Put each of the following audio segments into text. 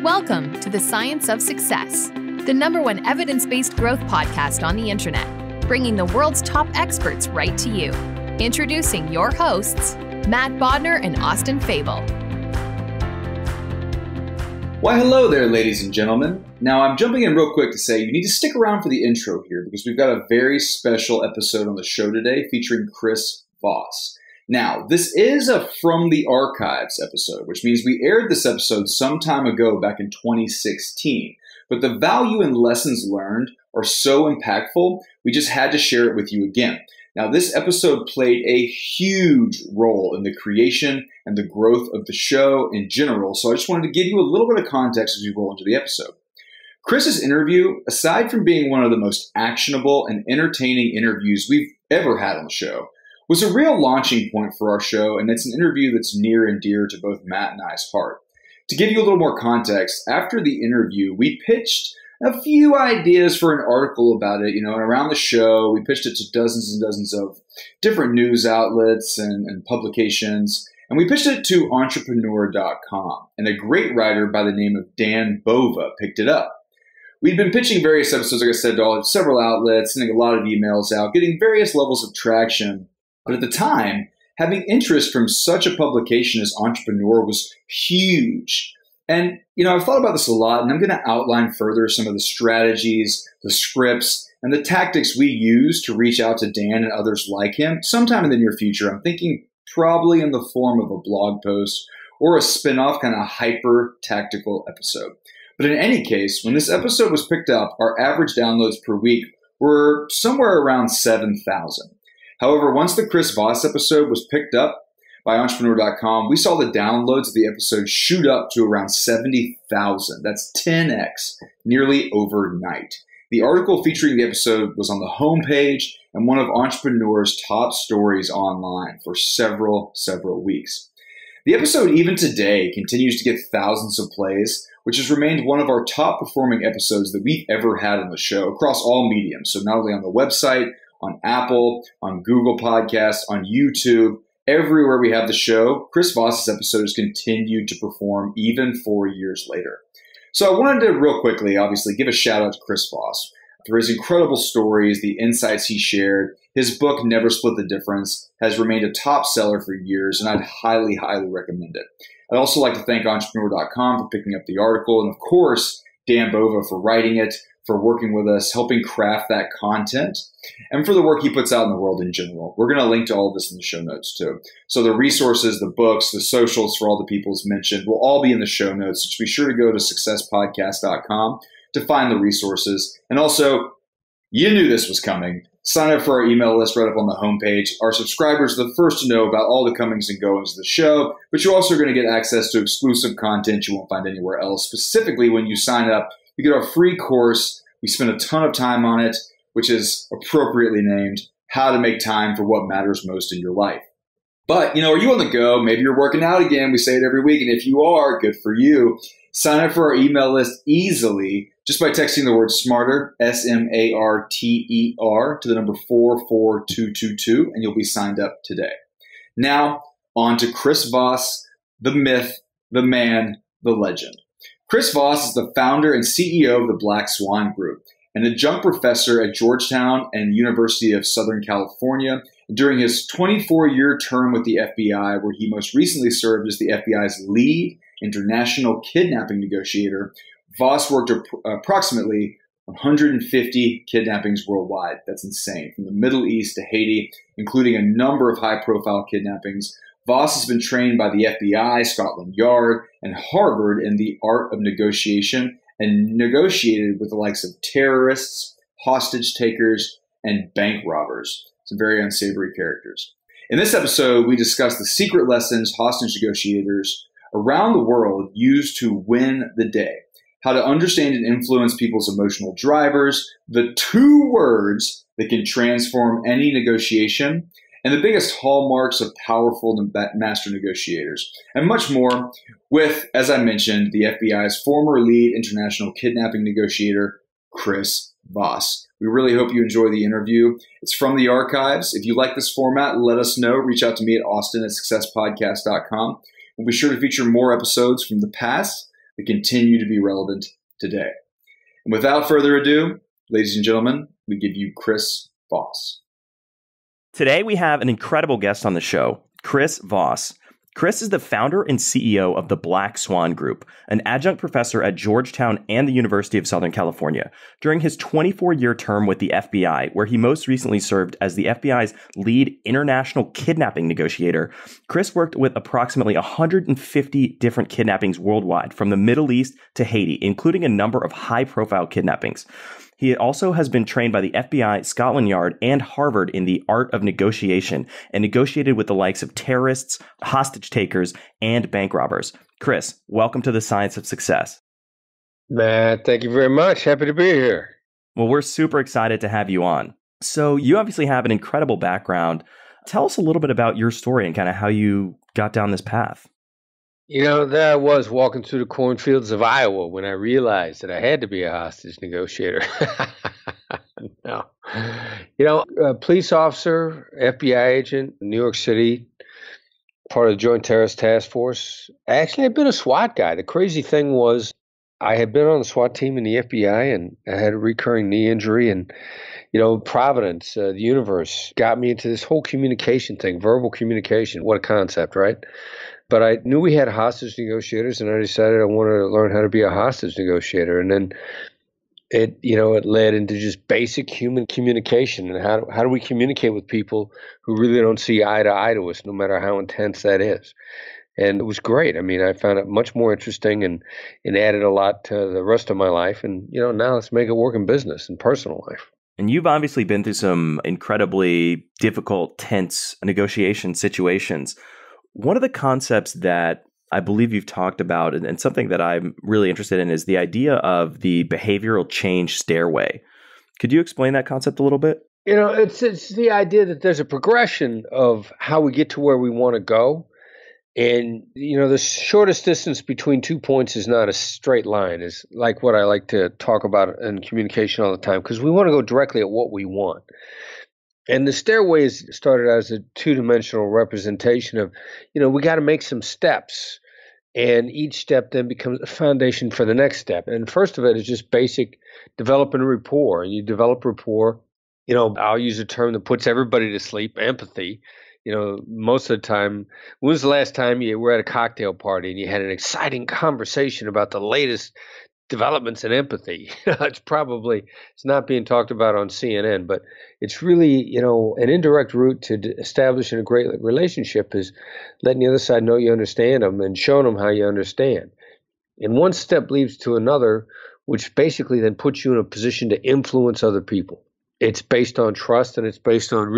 Welcome to the Science of Success, the #1 evidence-based growth podcast on the internet, bringing the world's top experts right to you. Introducing your hosts, Matt Bodner and Austin Fable. Why, hello there, ladies and gentlemen. Now, I'm jumping in real quick to say you need to stick around for the intro here because we've got a very special episode on the show today featuring Chris Voss. Now, this is a From the Archives episode, which means we aired this episode some time ago back in 2016. But the value and lessons learned are so impactful, we just had to share it with you again. Now, this episode played a huge role in the creation and the growth of the show in general, so I just wanted to give you a little bit of context as we roll into the episode. Chris's interview, aside from being one of the most actionable and entertaining interviews we've ever had on the show, was a real launching point for our show, and it's an interview that's near and dear to both Matt and I's heart. To give you a little more context, after the interview, we pitched a few ideas for an article about it, and around the show, we pitched it to dozens and dozens of different news outlets and publications, and we pitched it to entrepreneur.com, and a great writer by the name of Dan Bova picked it up. We'd been pitching various episodes, like I said, to several outlets, sending a lot of emails out, getting various levels of traction. But at the time, having interest from such a publication as Entrepreneur was huge. And, I've thought about this a lot, and I'm going to outline further some of the strategies, the scripts, and the tactics we use to reach out to Dan and others like him sometime in the near future. I'm thinking probably in the form of a blog post or a spin-off kind of hyper-tactical episode. But in any case, when this episode was picked up, our average downloads per week were somewhere around 7,000. However, once the Chris Voss episode was picked up by Entrepreneur.com, we saw the downloads of the episode shoot up to around 70,000. That's 10x, nearly overnight. The article featuring the episode was on the homepage and one of Entrepreneur's top stories online for several weeks. The episode, even today, continues to get thousands of plays, which has remained one of our top performing episodes that we've ever had on the show across all mediums. So not only on the website, on Apple, on Google Podcasts, on YouTube, everywhere we have the show, Chris Voss's episode has continued to perform even 4 years later. So I wanted to real quickly, obviously, give a shout out to Chris Voss for his incredible stories, the insights he shared. His book, Never Split the Difference, has remained a top seller for years, and I'd highly, highly recommend it. I'd also like to thank Entrepreneur.com for picking up the article, and of course, Dan Bova for writing it, for working with us, helping craft that content, and for the work he puts out in the world in general. We're going to link to all of this in the show notes too. So the resources, the books, the socials for all the people as mentioned will all be in the show notes. So be sure to go to successpodcast.com to find the resources. And also, you knew this was coming. Sign up for our email list right up on the homepage. Our subscribers are the first to know about all the comings and goings of the show, but you're also going to get access to exclusive content you won't find anywhere else. Specifically, when you sign up, you get our free course. We spend a ton of time on it, which is appropriately named How to Make Time for What Matters Most in Your Life. But, are you on the go? Maybe you're working out again. We say it every week. And if you are, good for you. Sign up for our email list easily just by texting the word SMARTER, SMARTER, to the number 44222, and you'll be signed up today. Now, on to Chris Voss, the myth, the man, the legend. Chris Voss is the founder and CEO of the Black Swan Group, an adjunct professor at Georgetown and University of Southern California. During his 24-year term with the FBI, where he most recently served as the FBI's lead international kidnapping negotiator, Voss worked approximately 150 kidnappings worldwide. That's insane. From the Middle East to Haiti, including a number of high-profile kidnappings. Voss has been trained by the FBI, Scotland Yard, and Harvard in the art of negotiation and negotiated with the likes of terrorists, hostage takers, and bank robbers. Some very unsavory characters. In this episode, we discuss the secret lessons hostage negotiators around the world use to win the day, how to understand and influence people's emotional drivers, the 2 words that can transform any negotiation, and the biggest hallmarks of powerful master negotiators, and much more with, as I mentioned, the FBI's former lead international kidnapping negotiator, Chris Voss. We really hope you enjoy the interview. It's from the archives. If you like this format, let us know. Reach out to me at austin@successpodcast.com. We'll be sure to feature more episodes from the past that continue to be relevant today. And without further ado, ladies and gentlemen, we give you Chris Voss. Today, we have an incredible guest on the show, Chris Voss. Chris is the founder and CEO of the Black Swan Group, an adjunct professor at Georgetown and the University of Southern California. During his 24-year term with the FBI, where he most recently served as the FBI's lead international kidnapping negotiator, Chris worked with approximately 150 different kidnappings worldwide, from the Middle East to Haiti, including a number of high-profile kidnappings. He also has been trained by the FBI, Scotland Yard, and Harvard in the art of negotiation and negotiated with the likes of terrorists, hostage takers, and bank robbers. Chris, welcome to the Science of Success. Matt, thank you very much. Happy to be here. Well, we're super excited to have you on. So you obviously have an incredible background. Tell us a little bit about your story and kind of how you got down this path. There I was walking through the cornfields of Iowa when I realized that I had to be a hostage negotiator. No. A police officer, FBI agent, New York City, part of the Joint Terrorist Task Force. Actually, I'd been a SWAT guy. The crazy thing was I had been on the SWAT team in the FBI, and I had a recurring knee injury. And, Providence, the universe, got me into this whole communication thing, verbal communication. What a concept, right? But I knew we had hostage negotiators, and I decided I wanted to learn how to be a hostage negotiator. And then it led into just basic human communication and how do we communicate with people who really don't see eye to eye to us, no matter how intense that is. And it was great. I mean, I found it much more interesting and added a lot to the rest of my life. And, now let's make it work in business and personal life. And you've obviously been through some incredibly difficult, tense negotiation situations. One of the concepts that I believe you've talked about and something that I'm really interested in is the idea of the behavioral change stairway. Could you explain that concept a little bit? It's the idea that there's a progression of how we get to where we want to go. And, the shortest distance between 2 points is not a straight line, is like what I like to talk about in communication all the time, because we want to go directly at what we want. And the stairway is started as a two-dimensional representation of, we got to make some steps. And each step then becomes a foundation for the next step. And first of it is just basic developing rapport. And you develop rapport, I'll use a term that puts everybody to sleep, empathy. Most of the time, when was the last time you were at a cocktail party and you had an exciting conversation about the latest developments in empathy? It's not being talked about on CNN, but it's really, an indirect route to establishing a great relationship is letting the other side know you understand them and showing them how you understand. And one step leads to another, which basically then puts you in a position to influence other people. It's based on trust, and it's based on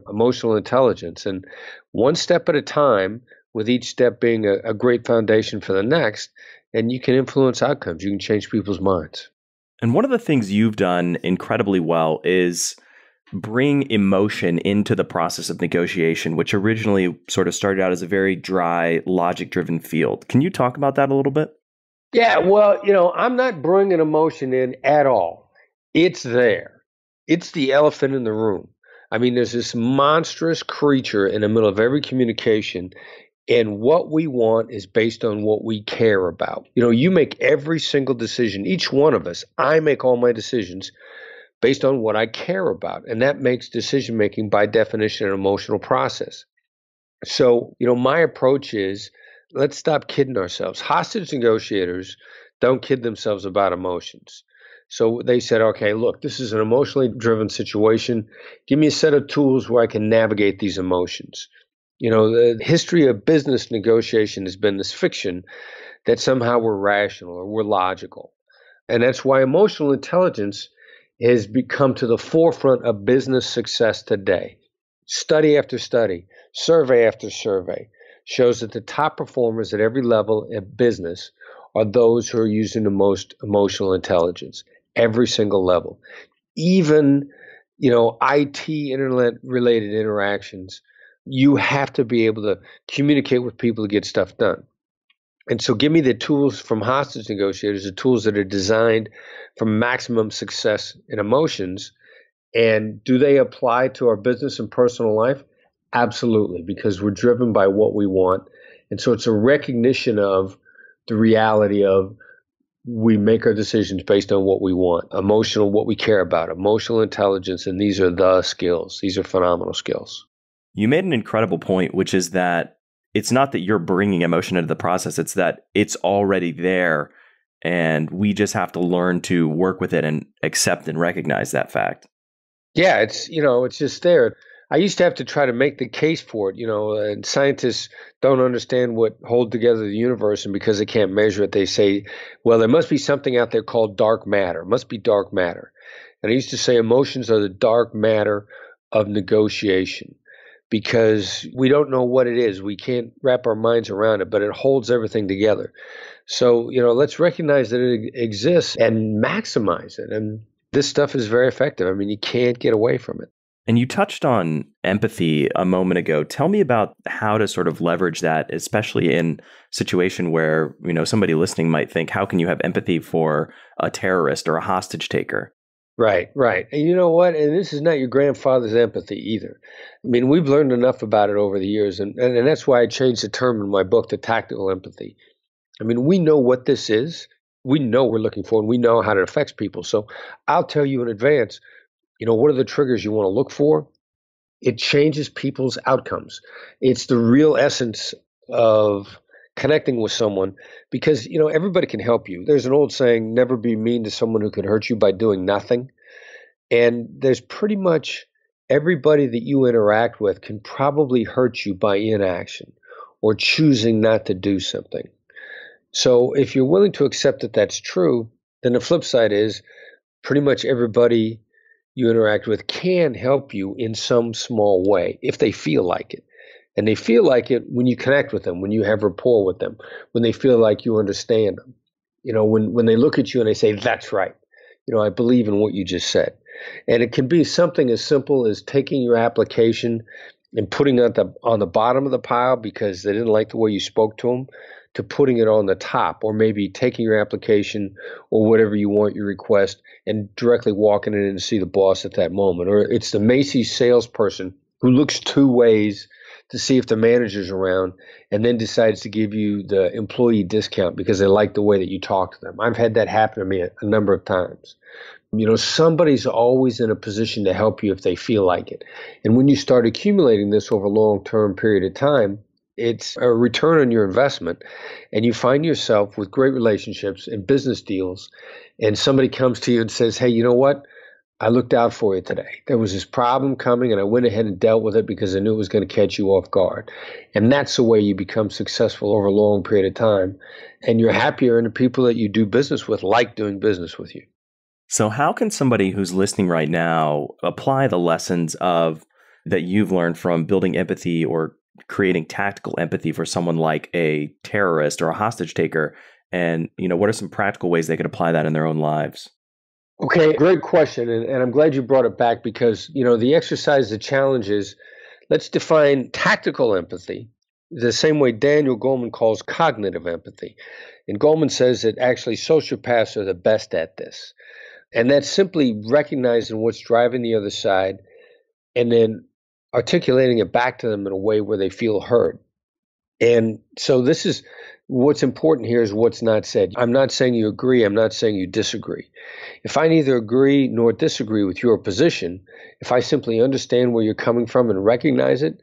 emotional intelligence. And one step at a time, with each step being a great foundation for the next, and you can influence outcomes. You can change people's minds. And one of the things you've done incredibly well is bring emotion into the process of negotiation, which originally sort of started out as a very dry, logic-driven field. Can you talk about that a little bit? Yeah, well, I'm not bringing emotion in at all. It's there. It's the elephant in the room. I mean, there's this monstrous creature in the middle of every communication, and what we want is based on what we care about. You make every single decision, each one of us, I make all my decisions based on what I care about, and that makes decision-making, by definition, an emotional process. So, my approach is, let's stop kidding ourselves. Hostage negotiators don't kid themselves about emotions. So they said, okay, look, this is an emotionally driven situation. Give me a set of tools where I can navigate these emotions. The history of business negotiation has been this fiction that somehow we're rational or we're logical. And that's why emotional intelligence has become to the forefront of business success today. Study after study, survey after survey shows that the top performers at every level of business are those who are using the most emotional intelligence. Every single level, even, IT, internet-related interactions, you have to be able to communicate with people to get stuff done. And so give me the tools from hostage negotiators, the tools that are designed for maximum success in emotions. And do they apply to our business and personal life? Absolutely, because we're driven by what we want. And so it's a recognition of the reality of we make our decisions based on what we want, emotional, what we care about, emotional intelligence, and these are the skills. These are phenomenal skills. You made an incredible point, which is that it's not that you're bringing emotion into the process, it's that it's already there, and we just have to learn to work with it and accept and recognize that fact. Yeah, it's just there. I used to have to try to make the case for it, and scientists don't understand what hold together the universe, and because they can't measure it, they say, well, there must be something out there called dark matter. It must be dark matter. And I used to say emotions are the dark matter of negotiation because we don't know what it is. We can't wrap our minds around it, but it holds everything together. So, let's recognize that it exists and maximize it. And this stuff is very effective. I mean, you can't get away from it. And you touched on empathy a moment ago. Tell me about how to sort of leverage that, especially in a situation where, somebody listening might think, how can you have empathy for a terrorist or a hostage taker? Right. And you know what? And this is not your grandfather's empathy either. I mean, we've learned enough about it over the years. And that's why I changed the term in my book to tactical empathy. I mean, we know what this is. We know what we're looking for, and we know how it affects people. So I'll tell you in advance, what are the triggers you want to look for? It changes people's outcomes. It's the real essence of connecting with someone because, everybody can help you. There's an old saying, never be mean to someone who could hurt you by doing nothing. And there's pretty much everybody that you interact with can probably hurt you by inaction or choosing not to do something. So if you're willing to accept that that's true, then the flip side is pretty much everybody you interact with can help you in some small way if they feel like it. And they feel like it when you connect with them, when you have rapport with them, when they feel like you understand them. When they look at you and they say, that's right. I believe in what you just said. And it can be something as simple as taking your application and putting it on the bottom of the pile because they didn't like the way you spoke to them, to putting it on the top, or maybe taking your application or whatever you want, your request, and directly walking in and see the boss at that moment. Or it's the Macy's salesperson who looks two ways to see if the manager's around and then decides to give you the employee discount because they like the way that you talk to them. I've had that happen to me a number of times. Somebody's always in a position to help you if they feel like it. And when you start accumulating this over a long-term period of time, it's a return on your investment, and you find yourself with great relationships and business deals, and somebody comes to you and says, hey, you know what? I looked out for you today. There was this problem coming, and I went ahead and dealt with it because I knew it was going to catch you off guard. And that's the way you become successful over a long period of time, and you're happier, and the people that you do business with like doing business with you. So how can somebody who's listening right now apply the lessons that you've learned from building empathy or creating tactical empathy for someone like a terrorist or a hostage taker? And, what are some practical ways they could apply that in their own lives? Okay, great question. And I'm glad you brought it back because, the exercise, the challenge is, let's define tactical empathy the same way Daniel Goleman calls cognitive empathy. And Goleman says that actually sociopaths are the best at this. And that's simply recognizing what's driving the other side and then articulating it back to them in a way where they feel heard. And so this is what's important here is what's not said. I'm not saying you agree. I'm not saying you disagree. If I neither agree nor disagree with your position, if I simply understand where you're coming from and recognize it,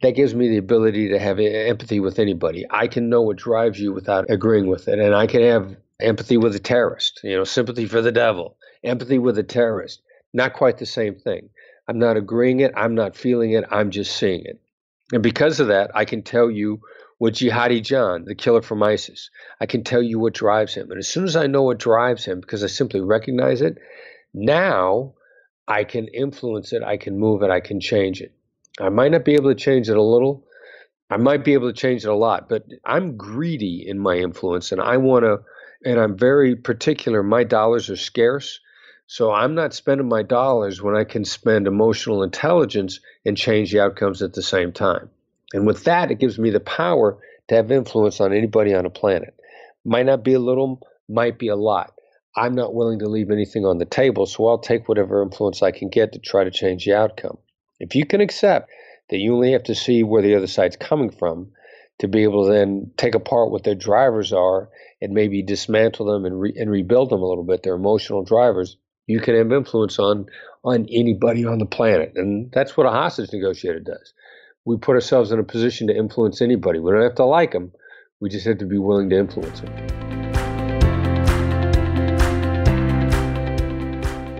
that gives me the ability to have empathy with anybody. I can know what drives you without agreeing with it. And I can have empathy with a terrorist, sympathy for the devil, empathy with a terrorist. Not quite the same thing. I'm not agreeing it. I'm not feeling it. I'm just seeing it. And because of that, I can tell you what Jihadi John, the killer from ISIS, I can tell you what drives him. And as soon as I know what drives him, because I simply recognize it, now I can influence it. I can move it. I can change it. I might not be able to change it a little. I might be able to change it a lot, but I'm greedy in my influence and I'm very particular. My dollars are scarce. So I'm not spending my dollars when I can spend emotional intelligence and change the outcomes at the same time. And with that, it gives me the power to have influence on anybody on the planet. Might not be a little, might be a lot. I'm not willing to leave anything on the table, so I'll take whatever influence I can get to try to change the outcome. If you can accept that you only have to see where the other side's coming from, to be able to then take apart what their drivers are and maybe dismantle them and rebuild them a little bit, their emotional drivers, you can have influence on anybody on the planet. And that's what a hostage negotiator does. We put ourselves in a position to influence anybody. We don't have to like them. We just have to be willing to influence them.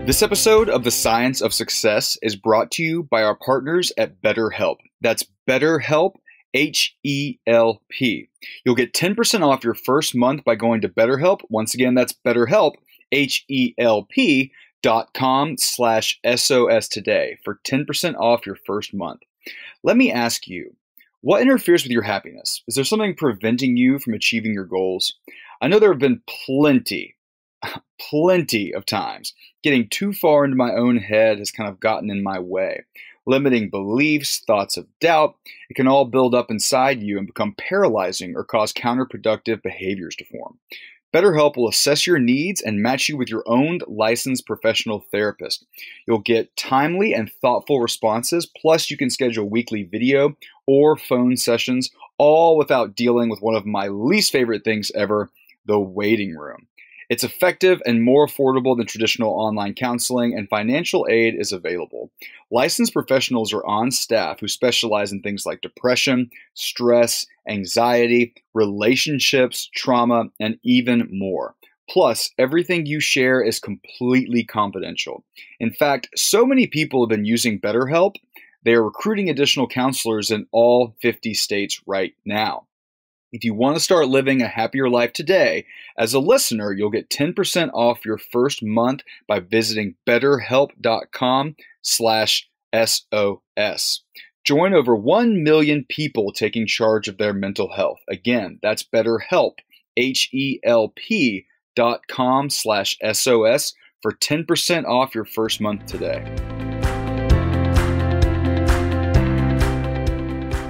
This episode of The Science of Success is brought to you by our partners at BetterHelp. That's BetterHelp, H-E-L-P. You'll get 10% off your first month by going to BetterHelp. Once again, that's BetterHelp, HELP.com/SOS today for 10% off your first month. Let me ask you, what interferes with your happiness? Is there something preventing you from achieving your goals? I know there have been plenty of times getting too far into my own head has kind of gotten in my way. Limiting beliefs, thoughts of doubt, it can all build up inside you and become paralyzing or cause counterproductive behaviors to form. BetterHelp will assess your needs and match you with your own licensed professional therapist. You'll get timely and thoughtful responses, plus you can schedule weekly video or phone sessions, all without dealing with one of my least favorite things ever, the waiting room. It's effective and more affordable than traditional online counseling, and financial aid is available. Licensed professionals are on staff who specialize in things like depression, stress, anxiety, relationships, trauma, and even more. Plus, everything you share is completely confidential. In fact, so many people have been using BetterHelp, they are recruiting additional counselors in all 50 states right now. If you want to start living a happier life today, as a listener, you'll get 10% off your first month by visiting betterhelp.com/SOS. Join over 1 million people taking charge of their mental health. Again, that's BetterHelp, HELP.com/SOS for 10% off your first month today.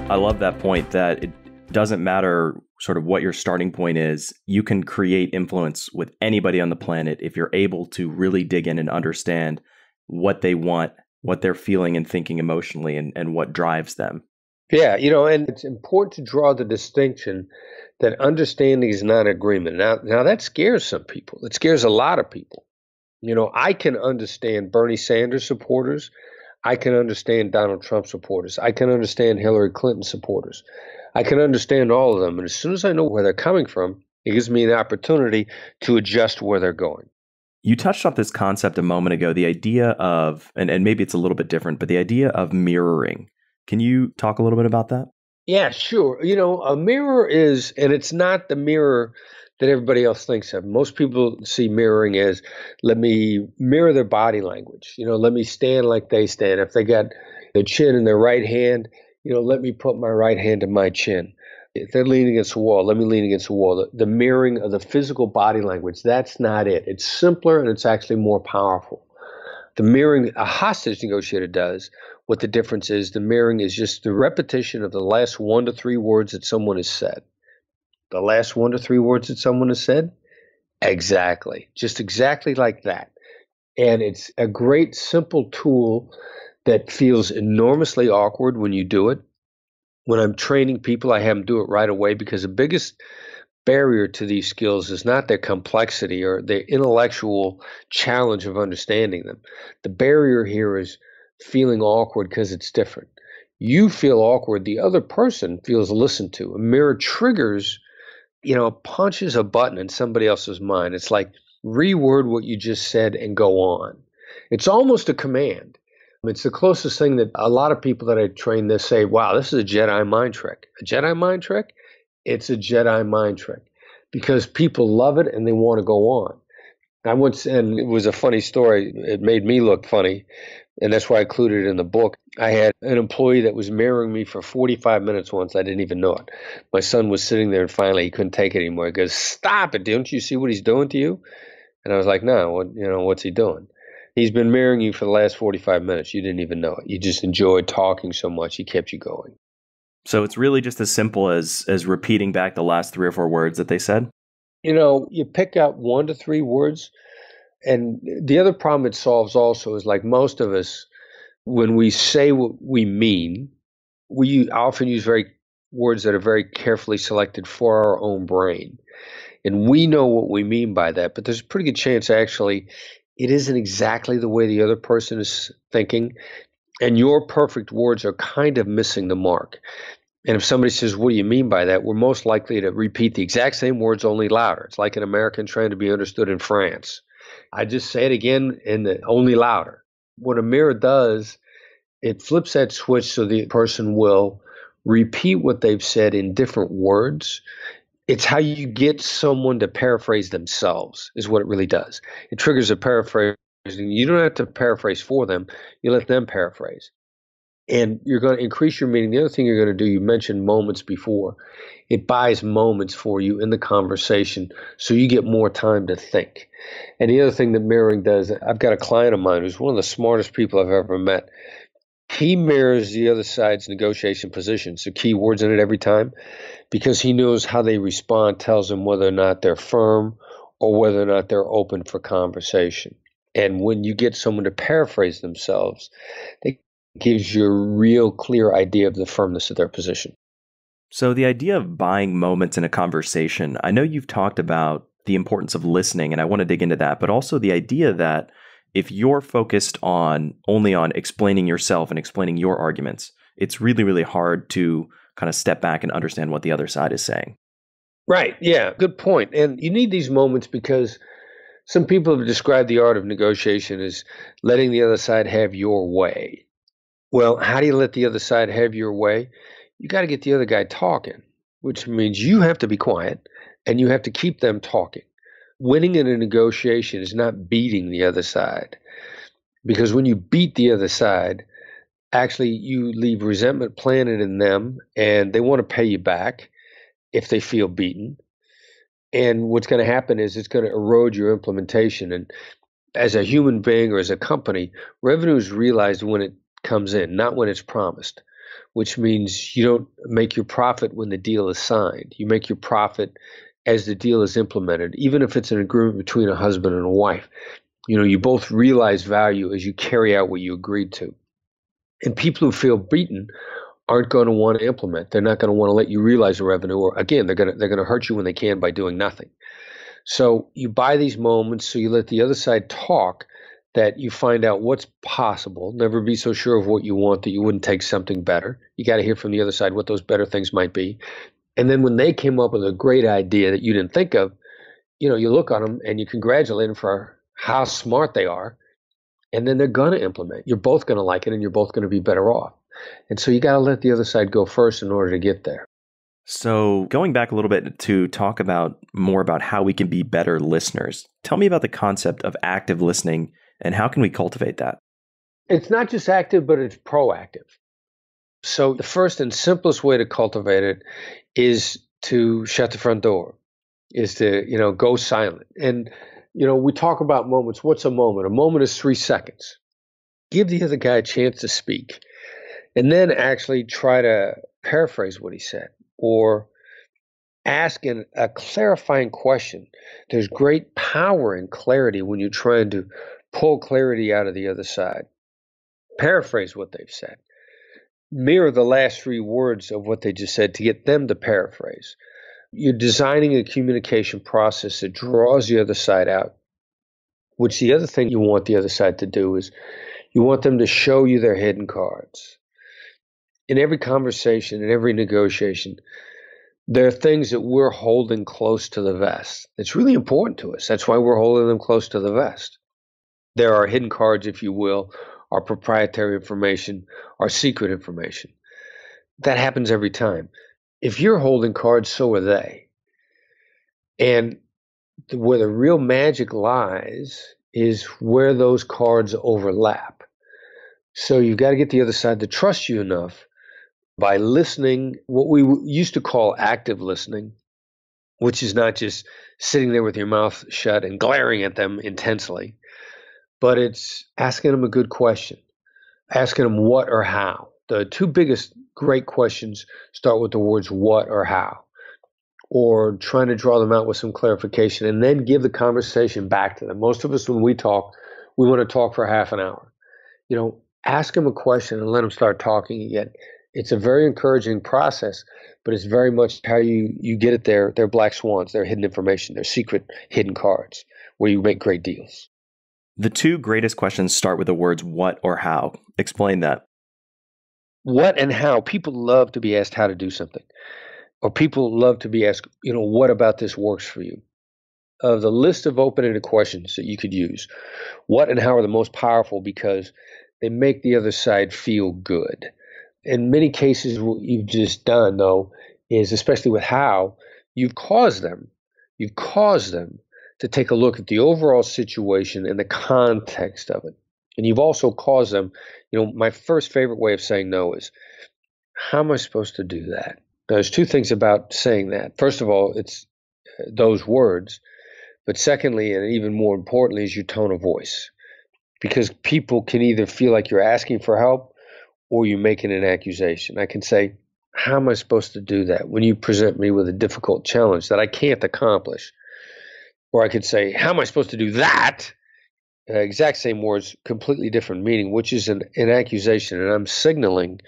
I love that point that it doesn't matter sort of what your starting point is. You can create influence with anybody on the planet if you're able to really dig in and understand what they want, what they're feeling and thinking emotionally, and what drives them. Yeah, and it's important to draw the distinction that understanding is not agreement. Now that scares some people. It scares a lot of people. I can understand Bernie Sanders supporters. I can understand Donald Trump supporters. I can understand Hillary Clinton supporters. I can understand all of them. And as soon as I know where they're coming from, it gives me an opportunity to adjust where they're going. You touched on this concept a moment ago, the idea of, and maybe it's a little bit different, but the idea of mirroring. Can you talk a little bit about that? Yeah, sure. A mirror is, and it's not the mirror that everybody else thinks of. Most people see mirroring as, let me mirror their body language. Let me stand like they stand. If they got their chin in their right hand, let me put my right hand to my chin. If they're leaning against the wall, let me lean against the wall. The mirroring of the physical body language, that's not it. It's simpler and it's actually more powerful. The mirroring a hostage negotiator does, what the difference is, the mirroring is just the repetition of the last 1 to 3 words that someone has said. The last 1 to 3 words that someone has said? Exactly. Just exactly like that. And it's a great, simple tool that feels enormously awkward when you do it. When I'm training people, I have them do it right away because the biggest barrier to these skills is not their complexity or their intellectual challenge of understanding them. The barrier here is feeling awkward because it's different. You feel awkward, the other person feels listened to. A mirror triggers, punches a button in somebody else's mind. It's like reword what you just said and go on. It's almost a command. It's the closest thing that a lot of people that I train this say, wow, this is a Jedi mind trick. A Jedi mind trick? It's a Jedi mind trick because people love it and they want to go on. And it was a funny story. It made me look funny, and that's why I included it in the book. I had an employee that was mirroring me for 45 minutes once. I didn't even know it. My son was sitting there, and finally he couldn't take it anymore. He goes, "Stop it! Don't you see what he's doing to you?" And I was like, "No, what's he doing?" He's been mirroring you for the last 45 minutes. You didn't even know it. You just enjoyed talking so much. He kept you going. So it's really just as simple as repeating back the last 3 or 4 words that they said? You pick out 1 to 3 words. And the other problem it solves also is, like most of us, when we say what we mean, we often use very words that are very carefully selected for our own brain. And we know what we mean by that, but there's a pretty good chance actually it isn't exactly the way the other person is thinking. And your perfect words are kind of missing the mark. And if somebody says, what do you mean by that? We're most likely to repeat the exact same words, only louder. It's like an American trying to be understood in France. I just say it again and only louder. What a mirror does, it flips that switch so the person will repeat what they've said in different words. It's how you get someone to paraphrase themselves is what it really does. It triggers a paraphrase. You don't have to paraphrase for them. You let them paraphrase. And you're going to increase your meaning. The other thing you're going to do, you mentioned moments before. It buys moments for you in the conversation so you get more time to think. And the other thing that mirroring does, I've got a client of mine who's one of the smartest people I've ever met. He mirrors the other side's negotiation position, so key words in it every time, because he knows how they respond tells them whether or not they're firm or whether or not they're open for conversation. And when you get someone to paraphrase themselves, it gives you a real clear idea of the firmness of their position. So the idea of buying moments in a conversation, I know you've talked about the importance of listening, and I want to dig into that, but also the idea that if you're focused only on explaining yourself and explaining your arguments, it's really, really hard to kind of step back and understand what the other side is saying. Right. Yeah. Good point. And you need these moments because some people have described the art of negotiation as letting the other side have your way. Well, how do you let the other side have your way? You got to get the other guy talking, which means you have to be quiet and you have to keep them talking. Winning in a negotiation is not beating the other side, because when you beat the other side, actually you leave resentment planted in them and they want to pay you back if they feel beaten. And what's going to happen is it's going to erode your implementation. And as a human being or as a company, revenue is realized when it comes in, not when it's promised, which means you don't make your profit when the deal is signed. You make your profit as the deal is implemented, even if it's an agreement between a husband and a wife. You both realize value as you carry out what you agreed to. And people who feel beaten aren't going to want to implement. They're not going to want to let you realize the revenue, or again, they're going to hurt you when they can by doing nothing. So you buy these moments, so you let the other side talk, that you find out what's possible. Never be so sure of what you want that you wouldn't take something better. You got to hear from the other side what those better things might be. And then when they came up with a great idea that you didn't think of, you look on them and you congratulate them for how smart they are. And then they're going to implement. You're both going to like it and you're both going to be better off. And so you got to let the other side go first in order to get there. So going back a little bit to talk more about how we can be better listeners, tell me about the concept of active listening and how can we cultivate that? It's not just active, but it's proactive. So the first and simplest way to cultivate it is to shut the front door, is to, go silent. And, we talk about moments. What's a moment? A moment is 3 seconds. Give the other guy a chance to speak and then actually try to paraphrase what he said or ask a clarifying question. There's great power in clarity when you're trying to pull clarity out of the other side. Paraphrase what they've said. Mirror the last 3 words of what they just said to get them to paraphrase. You're designing a communication process that draws the other side out, which the other thing you want the other side to do is you want them to show you their hidden cards. In every conversation, in every negotiation, there are things that we're holding close to the vest. It's really important to us. That's why we're holding them close to the vest. There are hidden cards, if you will, our proprietary information, our secret information. That happens every time. If you're holding cards, so are they. And where the real magic lies is where those cards overlap. So you've got to get the other side to trust you enough by listening, what we used to call active listening, which is not just sitting there with your mouth shut and glaring at them intensely, but it's asking them a good question, asking them what or how. The 2 biggest great questions start with the words what or how, or trying to draw them out with some clarification and then give the conversation back to them. Most of us, when we talk, we want to talk for half an hour. Ask them a question and let them start talking again. It's a very encouraging process, but it's very much how you get it there. They're black swans, they're hidden information, they're secret hidden cards where you make great deals. The two greatest questions start with the words what or how. Explain that. What and how. People love to be asked how to do something. Or people love to be asked, what about this works for you? Of the list of open-ended questions that you could use, what and how are the most powerful because they make the other side feel good. In many cases, what you've just done, though, is, especially with how, you've caused them to take a look at the overall situation and the context of it. And you've also caused them, my first favorite way of saying no is, how am I supposed to do that? Now, there's two things about saying that. First of all, it's those words. But secondly, and even more importantly, is your tone of voice. Because people can either feel like you're asking for help or you're making an accusation. I can say, how am I supposed to do that when you present me with a difficult challenge that I can't accomplish? Or I could say, how am I supposed to do that? Exact same words, completely different meaning, which is an accusation. And I'm signaling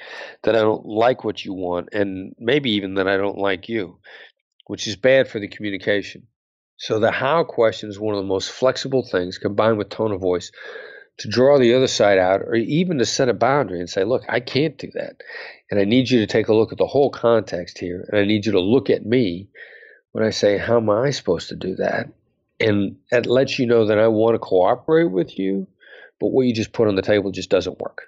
that I don't like what you want and maybe even that I don't like you, which is bad for the communication. So the how question is one of the most flexible things combined with tone of voice to draw the other side out or even to set a boundary and say, look, I can't do that. And I need you to take a look at the whole context here. And I need you to look at me when I say, how am I supposed to do that? And that lets you know that I want to cooperate with you, but what you just put on the table just doesn't work.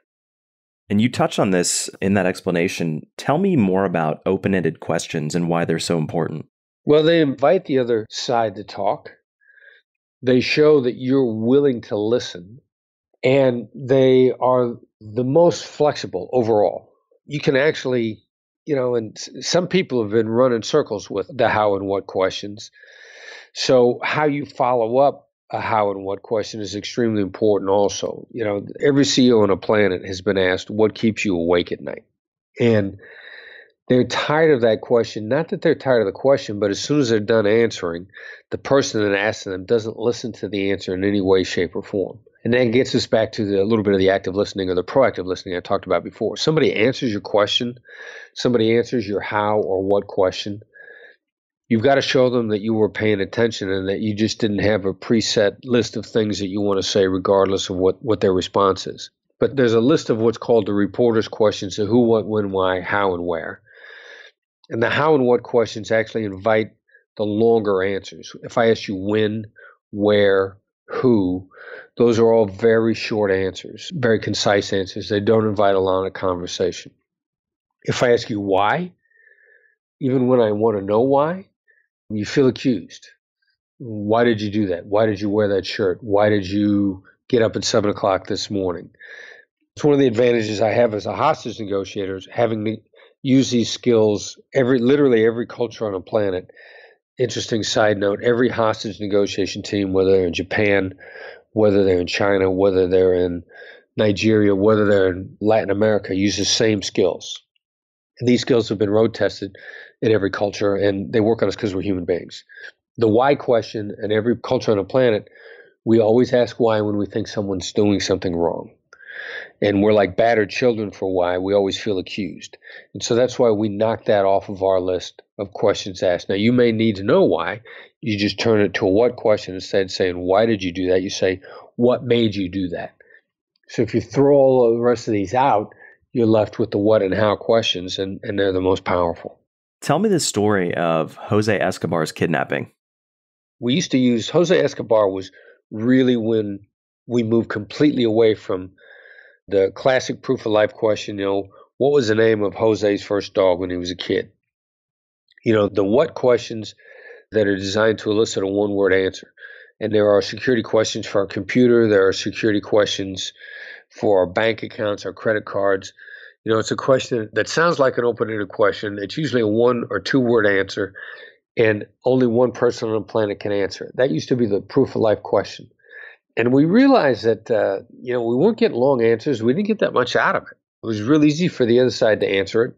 And you touched on this in that explanation. Tell me more about open-ended questions and why they're so important. Well, they invite the other side to talk. They show that you're willing to listen. And they are the most flexible overall. You can actually, and some people have been running circles with the how and what questions. So how you follow up a how and what question is extremely important also. Every CEO on a planet has been asked, what keeps you awake at night? And they're tired of that question. Not that they're tired of the question, but as soon as they're done answering, the person that asked them doesn't listen to the answer in any way, shape, or form. And that gets us back to a little bit of the active listening or the proactive listening I talked about before. Somebody answers your question, somebody answers your how or what question. You've got to show them that you were paying attention and that you just didn't have a preset list of things that you want to say regardless of what their response is. But there's a list of what's called the reporter's questions, so who, what, when, why, how, and where. And the how and what questions actually invite the longer answers. If I ask you when, where, who, those are all very short answers, very concise answers. They don't invite a lot of conversation. If I ask you why, even when I want to know why, you feel accused. Why did you do that? Why did you wear that shirt? Why did you get up at 7 o'clock this morning? It's one of the advantages I have as a hostage negotiator, is having to use these skills literally every culture on the planet. Interesting side note, every hostage negotiation team, whether they're in Japan, whether they're in China, whether they're in Nigeria, whether they're in Latin America, use the same skills. And these skills have been road tested in every culture, and they work on us because we're human beings. The why question in every culture on the planet, we always ask why when we think someone's doing something wrong. And we're like battered children for why. We always feel accused. And so that's why we knock that off of our list of questions asked. Now, you may need to know why. You just turn it to a what question instead of saying, why did you do that? You say, what made you do that? So if you throw all the rest of these out, you're left with the what and how questions, and they're the most powerful. Tell me the story of Jose Escobar's kidnapping. We used to use, Jose Escobar was really when we moved completely away from the classic proof of life question, what was the name of Jose's first dog when he was a kid? The what questions that are designed to elicit a one-word answer. And there are security questions for our computer. There are security questions for our bank accounts, our credit cards. It's a question that sounds like an open-ended question. It's usually a one or two-word answer, and only one person on the planet can answer it. That used to be the proof of life question. And we realized that, we weren't getting long answers. We didn't get that much out of it. It was real easy for the other side to answer it.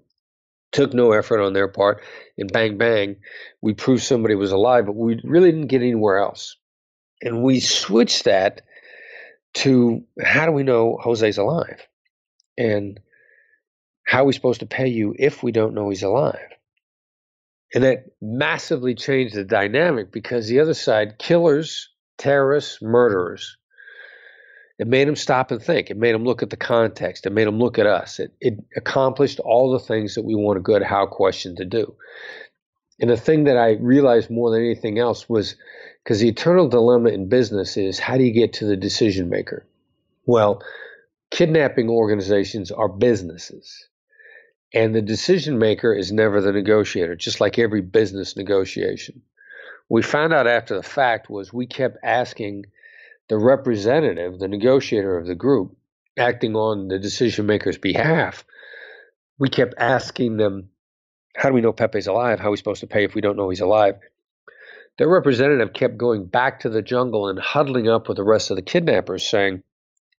Took no effort on their part. And bang, bang, we proved somebody was alive, but we really didn't get anywhere else. And we switched that to, how do we know Jose's alive? And How are we supposed to pay you if we don't know he's alive? And that massively changed the dynamic because the other side, killers, terrorists, murderers, it made them stop and think. It made them look at the context. It made them look at us. It accomplished all the things that we want a good how question to do. And the thing that I realized more than anything else was, because the eternal dilemma in business is, how do you get to the decision maker? Well, kidnapping organizations are businesses. And the decision maker is never the negotiator, just like every business negotiation. What we found out after the fact was we kept asking the representative, the negotiator of the group, acting on the decision maker's behalf, we kept asking them, how do we know Pepe's alive? How are we supposed to pay if we don't know he's alive? Their representative kept going back to the jungle and huddling up with the rest of the kidnappers saying,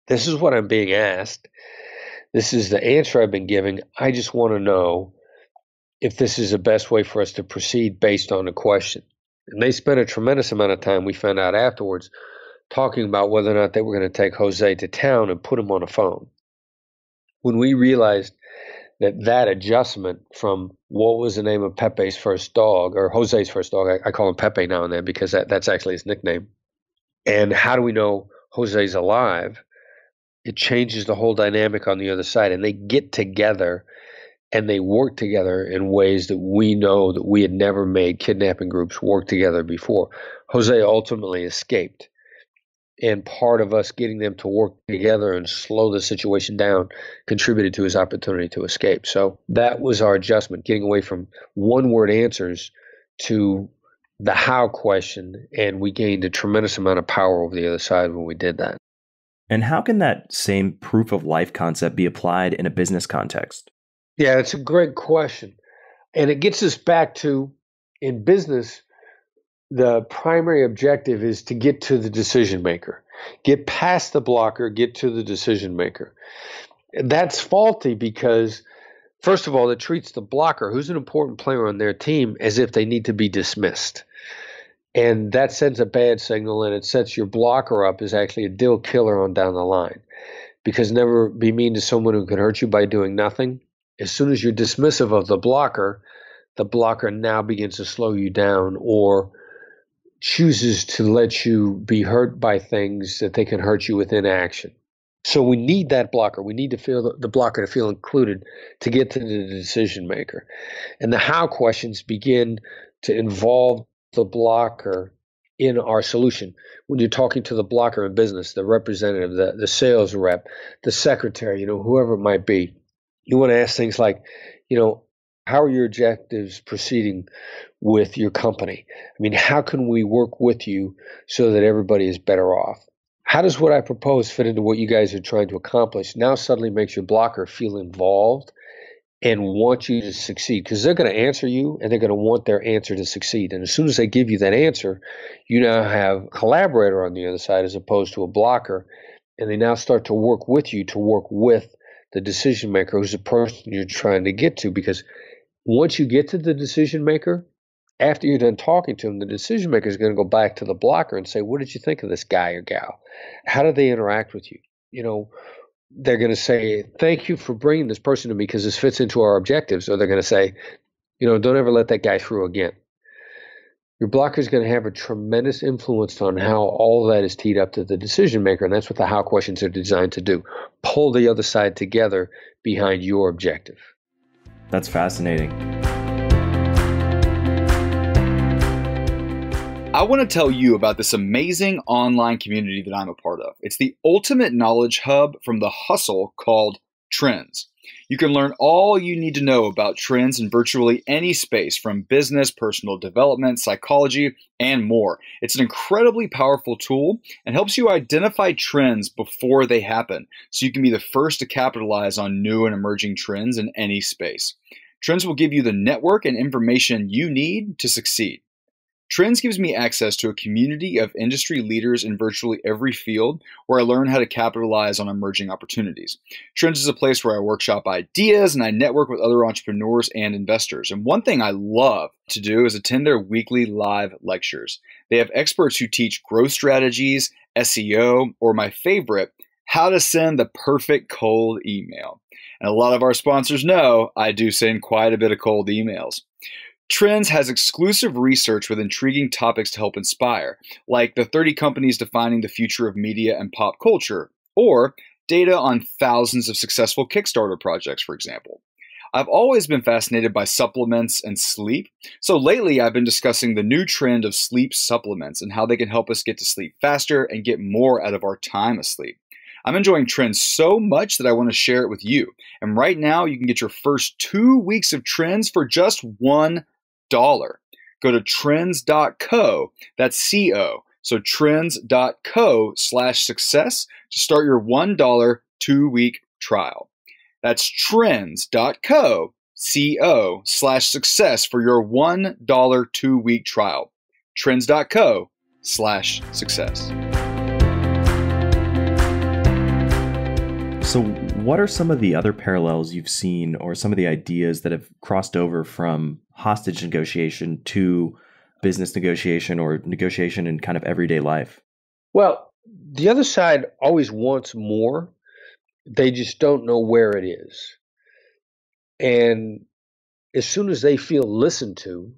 this is what I'm being asked. This is the answer I've been giving. I just want to know if this is the best way for us to proceed based on the question. And they spent a tremendous amount of time, we found out afterwards, talking about whether or not they were going to take Jose to town and put him on a phone. When we realized that adjustment from what was the name of Pepe's first dog, or Jose's first dog, I call him Pepe now and then because that's actually his nickname, and how do we know Jose's alive, it changes the whole dynamic on the other side. And they get together and they work together in ways that we know that we had never made kidnapping groups work together before. Jose ultimately escaped. And part of us getting them to work together and slow the situation down contributed to his opportunity to escape. So that was our adjustment, getting away from one-word answers to the how question. And we gained a tremendous amount of power over the other side when we did that. And how can that same proof of life concept be applied in a business context? Yeah, it's a great question. And it gets us back to, in business, the primary objective is to get to the decision maker. Get past the blocker, get to the decision maker. That's faulty because, first of all, it treats the blocker, who's an important player on their team, as if they need to be dismissed. And that sends a bad signal, and it sets your blocker up as actually a deal killer on down the line. Because never be mean to someone who can hurt you by doing nothing. As soon as you're dismissive of the blocker now begins to slow you down or chooses to let you be hurt by things that they can hurt you with inaction. So we need that blocker. We need to feel the blocker to feel included to get to the decision maker. And the how questions begin to involve the blocker in our solution. When you're talking to the blocker in business, the representative, the sales rep, the secretary, whoever it might be, you want to ask things like, how are your objectives proceeding with your company? I mean, how can we work with you so that everybody is better off? How does what I propose fit into what you guys are trying to accomplish? Now suddenly makes your blocker feel involved and want you to succeed, because they're going to answer you and they're going to want their answer to succeed. And as soon as they give you that answer, you now have a collaborator on the other side as opposed to a blocker, and they now start to work with you to work with the decision maker, who's the person you're trying to get to. Because once you get to the decision maker, after you're done talking to him, the decision maker is going to go back to the blocker and say, what did you think of this guy or gal? How did they interact with you? They're going to say, thank you for bringing this person to me because this fits into our objectives. Or they're going to say, don't ever let that guy through again. Your blocker is going to have a tremendous influence on how all of that is teed up to the decision maker. And that's what the how questions are designed to do. Pull the other side together behind your objective. That's fascinating. I want to tell you about this amazing online community that I'm a part of. It's the ultimate knowledge hub from the hustle called Trends. You can learn all you need to know about trends in virtually any space, from business, personal development, psychology, and more. It's an incredibly powerful tool and helps you identify trends before they happen, so you can be the first to capitalize on new and emerging trends in any space. Trends will give you the network and information you need to succeed. Trends gives me access to a community of industry leaders in virtually every field where I learn how to capitalize on emerging opportunities. Trends is a place where I workshop ideas and I network with other entrepreneurs and investors. And one thing I love to do is attend their weekly live lectures. They have experts who teach growth strategies, SEO, or my favorite, how to send the perfect cold email. And a lot of our sponsors know I do send quite a bit of cold emails. Trends has exclusive research with intriguing topics to help inspire, like the 30 companies defining the future of media and pop culture, or data on thousands of successful Kickstarter projects, for example. I've always been fascinated by supplements and sleep, so lately I've been discussing the new trend of sleep supplements and how they can help us get to sleep faster and get more out of our time asleep. I'm enjoying Trends so much that I want to share it with you. And right now, you can get your first 2 weeks of Trends for just $1. Go to trends.co, that's C-O, so trends.co/success to start your $1 2-week trial. That's trends.co, C-O/success for your $1 2-week trial. Trends.co/success. So what are some of the other parallels you've seen or some of the ideas that have crossed over from hostage negotiation to business negotiation or negotiation in kind of everyday life? Well, the other side always wants more. They just don't know where it is. And as soon as they feel listened to,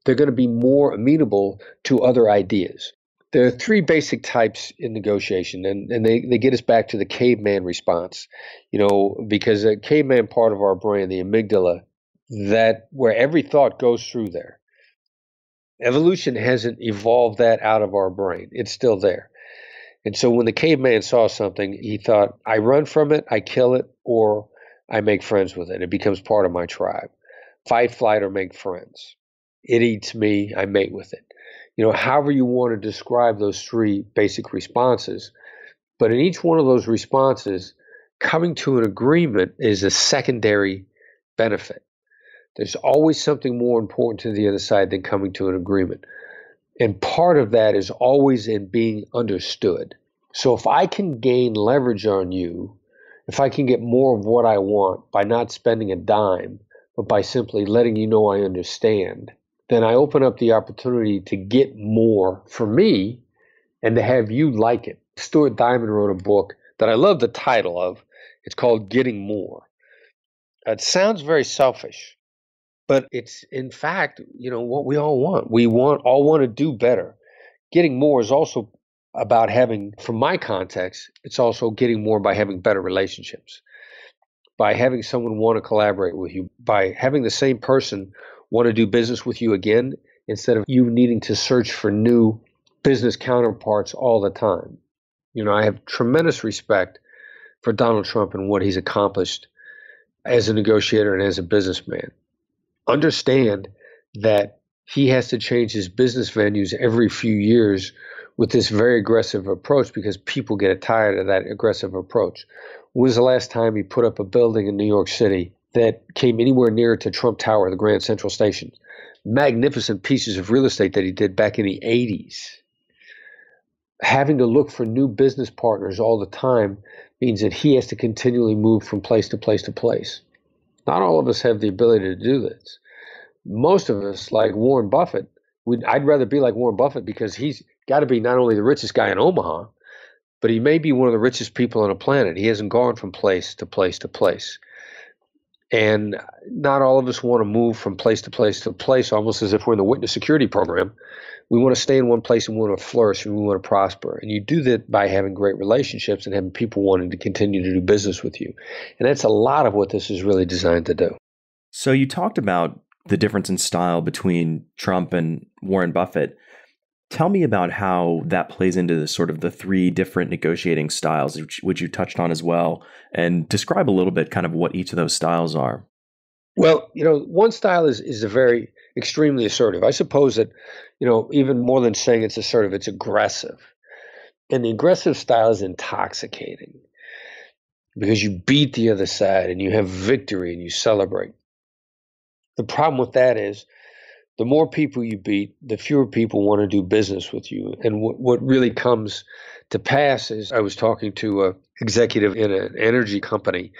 they're going to be more amenable to other ideas. There are 3 basic types in negotiation, and they get us back to the caveman response, because a caveman part of our brain, the amygdala, that where every thought goes through there. Evolution hasn't evolved that out of our brain. It's still there. And so when the caveman saw something, he thought, I run from it, I kill it, or I make friends with it. It becomes part of my tribe. Fight, flight, or make friends. It eats me, I mate with it. However you want to describe those 3 basic responses. But in each one of those responses, coming to an agreement is a secondary benefit. There's always something more important to the other side than coming to an agreement. And part of that is always in being understood. So if I can gain leverage on you, if I can get more of what I want by not spending a dime, but by simply letting you know I understand, then I open up the opportunity to get more for me and to have you like it. Stuart Diamond wrote a book that I love the title of. It's called Getting More. It sounds very selfish, but it's in fact, what we all want. We all want to do better. Getting more is also about having, from my context, it's also getting more by having better relationships, by having someone want to collaborate with you, by having the same person want to do business with you again, instead of you needing to search for new business counterparts all the time. I have tremendous respect for Donald Trump and what he's accomplished as a negotiator and as a businessman. Understand that he has to change his business venues every few years with this very aggressive approach because people get tired of that aggressive approach. When was the last time he put up a building in New York City that came anywhere near to Trump Tower, the Grand Central Station? Magnificent pieces of real estate that he did back in the 80s. Having to look for new business partners all the time means that he has to continually move from place to place to place. Not all of us have the ability to do this. Most of us, like Warren Buffett, I'd rather be like Warren Buffett because he's got to be not only the richest guy in Omaha, but he may be one of the richest people on the planet. He hasn't gone from place to place to place. And not all of us want to move from place to place to place, almost as if we're in the witness security program. We want to stay in one place and we want to flourish and we want to prosper. And you do that by having great relationships and having people wanting to continue to do business with you. And that's a lot of what this is really designed to do. So you talked about the difference in style between Trump and Warren Buffett. Tell me about how that plays into the sort of the 3 different negotiating styles, which you touched on as well, and describe a little bit kind of what each of those styles are. Well, one style is a very extremely assertive. I suppose that, even more than saying it's assertive, it's aggressive. And the aggressive style is intoxicating because you beat the other side and you have victory and you celebrate. The problem with that is the more people you beat, the fewer people want to do business with you. And what really comes to pass is I was talking to an executive in an energy company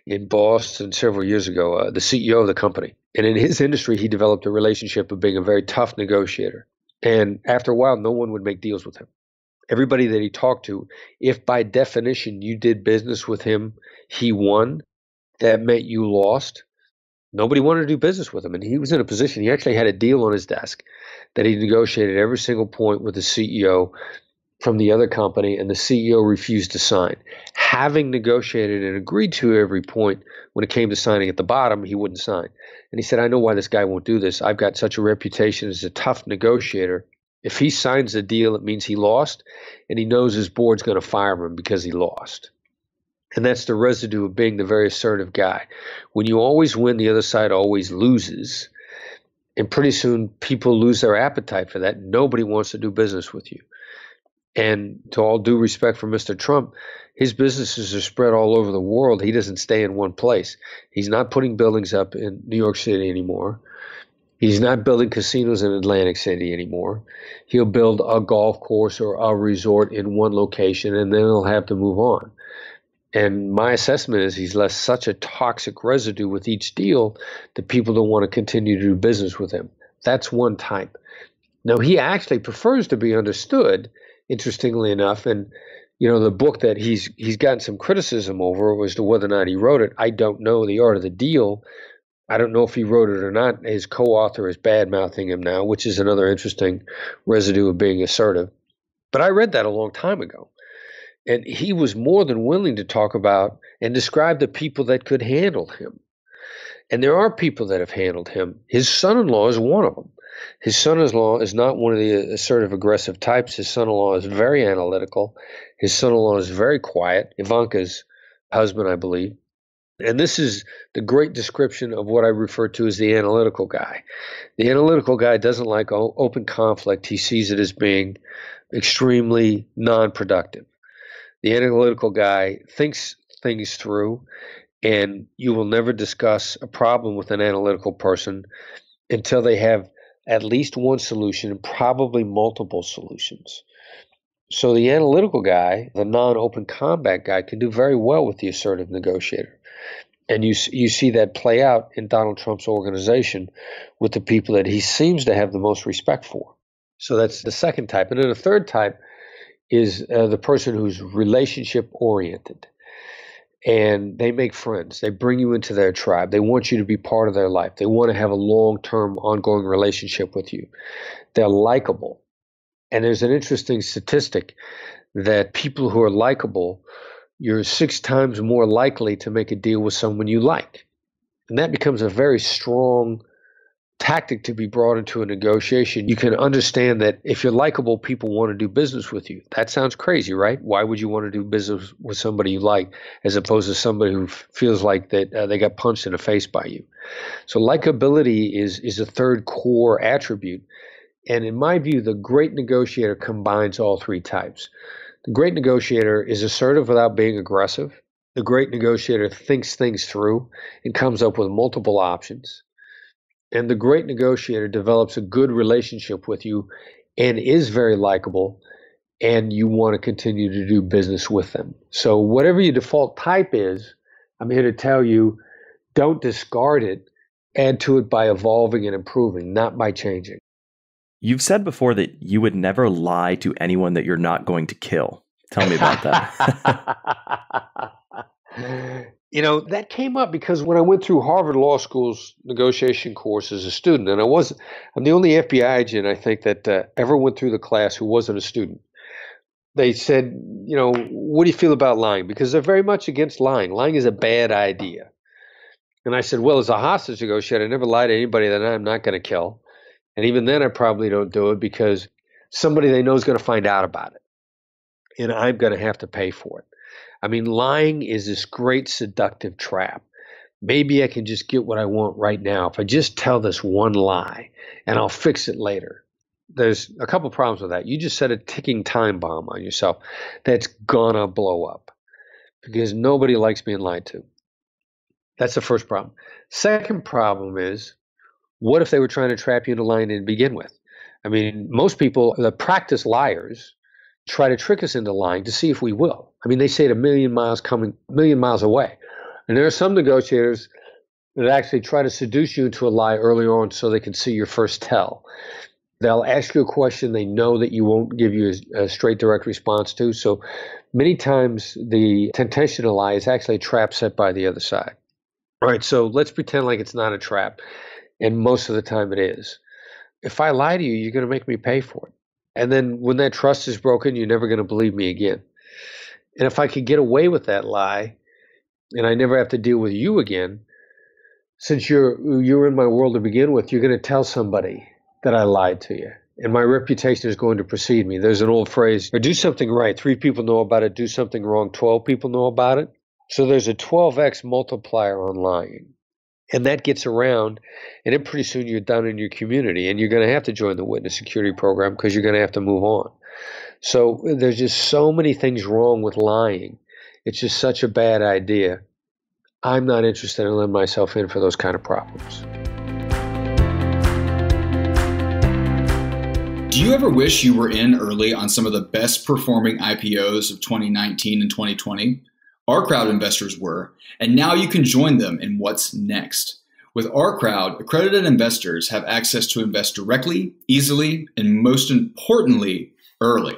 in Boston several years ago, the CEO of the company. And in his industry, he developed a relationship of being a very tough negotiator. And after a while, no one would make deals with him. everybody that he talked to, if by definition you did business with him, he won, that meant you lost. Nobody wanted to do business with him. And he was in a position, he actually had a deal on his desk that he negotiated every single point with the CEO from the other company, and the CEO refused to sign. Having negotiated and agreed to every point, when it came to signing at the bottom, he wouldn't sign. And he said, I know why this guy won't do this. I've got such a reputation as a tough negotiator. If he signs a deal, it means he lost, and he knows his board's going to fire him because he lost. And that's the residue of being the very assertive guy. When you always win, the other side always loses. And pretty soon people lose their appetite for that. Nobody wants to do business with you. And to all due respect for Mr. Trump, his businesses are spread all over the world. He doesn't stay in one place. He's not putting buildings up in New York City anymore. He's not building casinos in Atlantic City anymore. He'll build a golf course or a resort in one location, and then he'll have to move on. And my assessment is he's left such a toxic residue with each deal that people don't want to continue to do business with him. That's one type. Now, he actually prefers to be understood, interestingly enough, and the book that he's gotten some criticism over as to whether or not he wrote it. I don't know. The Art of the Deal. I don't know if he wrote it or not. His co-author is bad-mouthing him now, which is another interesting residue of being assertive. But I read that a long time ago. And he was more than willing to talk about and describe the people that could handle him. And there are people that have handled him. His son-in-law is one of them. His son-in-law is not one of the assertive, aggressive types. His son-in-law is very analytical. His son-in-law is very quiet. Ivanka's husband, I believe. And this is the great description of what I refer to as the analytical guy. The analytical guy doesn't like open conflict. He sees it as being extremely non-productive. The analytical guy thinks things through, and you will never discuss a problem with an analytical person until they have at least one solution and probably multiple solutions. So the analytical guy, the non-open combat guy, can do very well with the assertive negotiator. And you see that play out in Donald Trump's organization with the people that he seems to have the most respect for. So that's the second type. And then the third type is the person who's relationship oriented, and they make friends. They bring you into their tribe. They want you to be part of their life. They want to have a long-term ongoing relationship with you. They're likable. And there's an interesting statistic that people who are likable, you're 6 times more likely to make a deal with someone you like. And that becomes a very strong tactic to be brought into a negotiation. You can understand that if you're likable, people want to do business with you. That sounds crazy, right? Why would you want to do business with somebody you like as opposed to somebody who feels like that they got punched in the face by you? So likability is a third core attribute. And in my view, the great negotiator combines all three types. The great negotiator is assertive without being aggressive. The great negotiator thinks things through and comes up with multiple options. And the great negotiator develops a good relationship with you and is very likable, and you want to continue to do business with them. So whatever your default type is, I'm here to tell you, don't discard it. Add to it by evolving and improving, not by changing. You've said before that you would never lie to anyone that you're not going to kill. Tell me about that. That came up because when I went through Harvard Law School's negotiation course as a student, and I'm the only FBI agent, I think, that ever went through the class who wasn't a student. They said, what do you feel about lying? Because they're very much against lying. Lying is a bad idea. And I said, well, as a hostage negotiator, I never lie to anybody that I'm not going to kill. And even then, I probably don't do it because somebody they know is going to find out about it. And I'm going to have to pay for it. I mean, lying is this great seductive trap. Maybe I can just get what I want right now if I just tell this one lie, and I'll fix it later. There's a couple problems with that. You just set a ticking time bomb on yourself that's gonna blow up because nobody likes being lied to. That's the first problem. Second problem is, what if they were trying to trap you into lying to begin with? I mean, most people, the practice liars, try to trick us into lying to see if we will. I mean, they say it a million miles away. And there are some negotiators that actually try to seduce you into a lie early on so they can see your first tell. They'll ask you a question they know that you won't give you a straight, direct response to. So many times the temptation to lie is actually a trap set by the other side. All right, so let's pretend like it's not a trap, and most of the time it is. If I lie to you, you're going to make me pay for it. And then when that trust is broken, you're never going to believe me again. And if I could get away with that lie, and I never have to deal with you again, since you're in my world to begin with, you're going to tell somebody that I lied to you. And my reputation is going to precede me. There's an old phrase, or do something right, 3 people know about it, do something wrong, 12 people know about it. So there's a 12x multiplier on lying. And that gets around, and then pretty soon you're done in your community, and you're going to have to join the witness security program because you're going to have to move on. So there's just so many things wrong with lying. It's just such a bad idea. I'm not interested in letting myself in for those kind of problems. Do you ever wish you were in early on some of the best performing IPOs of 2019 and 2020? Our Crowd investors were, and now you can join them in what's next. With Our Crowd, accredited investors have access to invest directly, easily, and most importantly, early.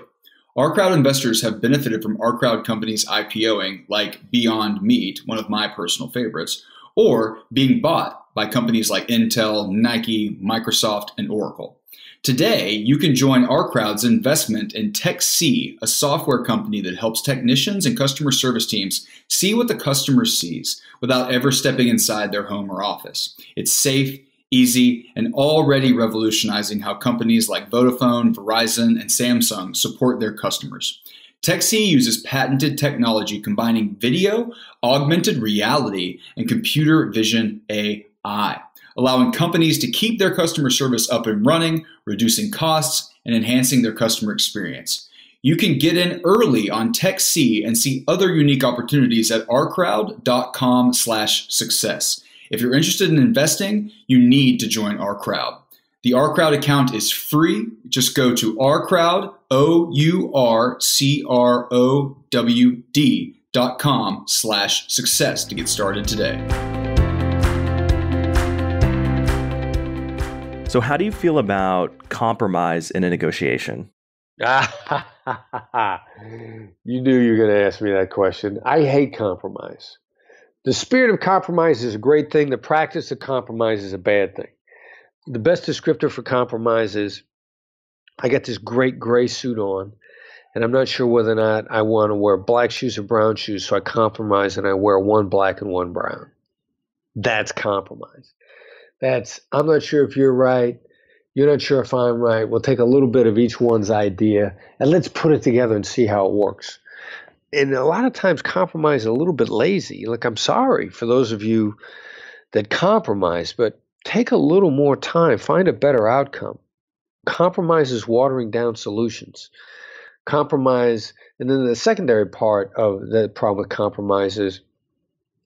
Our Crowd investors have benefited from Our Crowd companies IPOing, like Beyond Meat, one of my personal favorites, or being bought by companies like Intel, Nike, Microsoft, and Oracle. Today, you can join Our Crowd's investment in TechC, a software company that helps technicians and customer service teams see what the customer sees without ever stepping inside their home or office. It's safe, easy, and already revolutionizing how companies like Vodafone, Verizon, and Samsung support their customers. TechC uses patented technology combining video, augmented reality, and computer vision AI, allowing companies to keep their customer service up and running, reducing costs, and enhancing their customer experience. You can get in early on TechC and see other unique opportunities at ourcrowd.com/success. If you're interested in investing, you need to join Our Crowd. The Our Crowd account is free. Just go to ourcrowd, OURCROWD.com/success to get started today. So how do you feel about compromise in a negotiation? You knew you were going to ask me that question. I hate compromise. The spirit of compromise is a great thing. The practice of compromise is a bad thing. The best descriptor for compromise is I got this great gray suit on, and I'm not sure whether or not I want to wear black shoes or brown shoes, so I compromise and I wear one black and one brown. That's compromise. I'm not sure if you're right. You're not sure if I'm right. We'll take a little bit of each one's idea, and let's put it together and see how it works. And a lot of times compromise is a little bit lazy. Like, I'm sorry for those of you that compromise, but take a little more time. Find a better outcome. Compromise is watering down solutions. Compromise, and then the secondary part of the problem with compromise is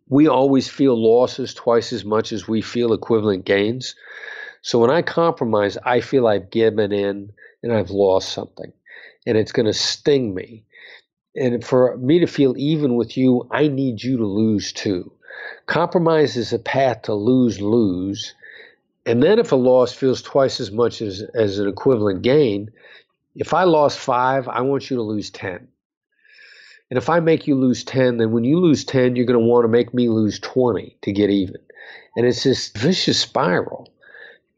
we always feel losses twice as much as we feel equivalent gains. So when I compromise, I feel I've given in and I've lost something, and it's going to sting me. And for me to feel even with you, I need you to lose too. Compromise is a path to lose-lose. And then if a loss feels twice as much as an equivalent gain, if I lost 5, I want you to lose 10. And if I make you lose 10, then when you lose 10, you're going to want to make me lose 20 to get even. And it's this vicious spiral.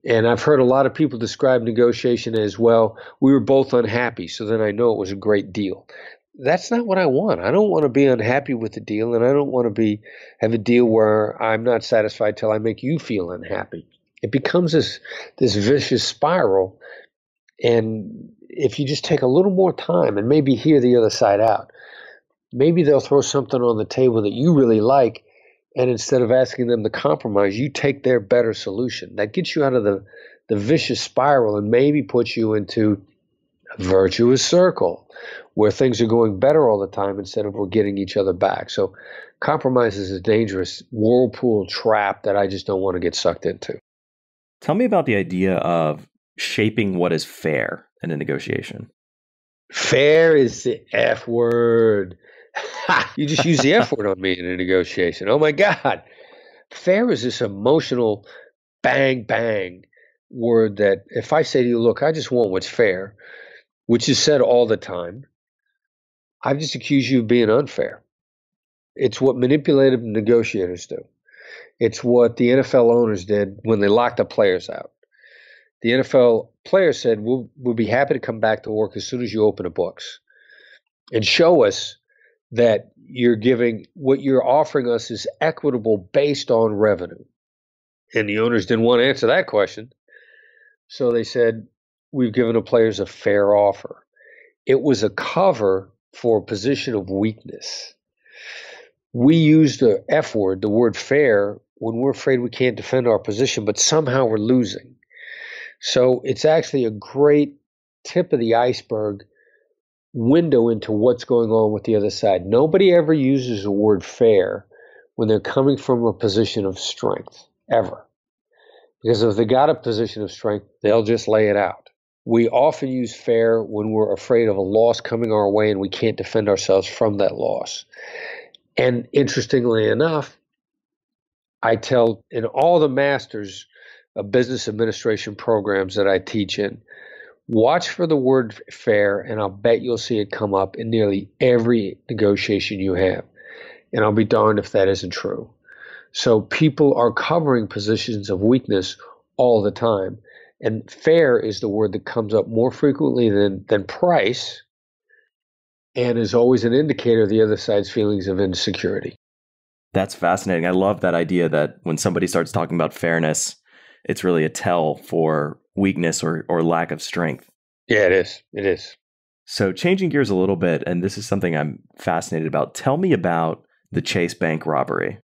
And I've heard a lot of people describe negotiation as, well, we were both unhappy, so then I know it was a great deal. That's not what I want. I don't want to be unhappy with the deal, and I don't want to have a deal where I'm not satisfied till I make you feel unhappy. It becomes this vicious spiral. And if you just take a little more time and maybe hear the other side out, maybe they'll throw something on the table that you really like, and instead of asking them to compromise, you take their better solution. That gets you out of the vicious spiral and maybe puts you into a virtuous circle where things are going better all the time instead of we're getting each other back. So compromise is a dangerous whirlpool trap that I just don't want to get sucked into. Tell me about the idea of shaping what is fair in a negotiation. Fair is the F word. You just use the F word on me in a negotiation. Oh my God. Fair is this emotional bang, bang. word that if I say to you, look, I just want what's fair, which is said all the time, I've just accused you of being unfair. It's what manipulative negotiators do. It's what the NFL owners did when they locked the players out. The NFL players said, we'll be happy to come back to work as soon as you open the books and show us that what you're offering us is equitable based on revenue. And the owners didn't want to answer that question. So they said, we've given the players a fair offer. It was a cover for a position of weakness. We use the F word, the word fair, when we're afraid we can't defend our position, but somehow we're losing. So it's actually a great tip of the iceberg window into what's going on with the other side. Nobody ever uses the word fair when they're coming from a position of strength, ever. Because if they got a position of strength, they'll just lay it out. We often use fair when we're afraid of a loss coming our way and we can't defend ourselves from that loss. And interestingly enough, I tell in all the masters of business administration programs that I teach in, watch for the word fair, and I'll bet you'll see it come up in nearly every negotiation you have. And I'll be darned if that isn't true. So people are covering positions of weakness all the time. And fair is the word that comes up more frequently than price, and is always an indicator of the other side's feelings of insecurity. That's fascinating. I love that idea that when somebody starts talking about fairness, it's really a tell for weakness or lack of strength. Yeah, it is. It is. So changing gears a little bit, and this is something I'm fascinated about. Tell me about the Chase Bank robbery.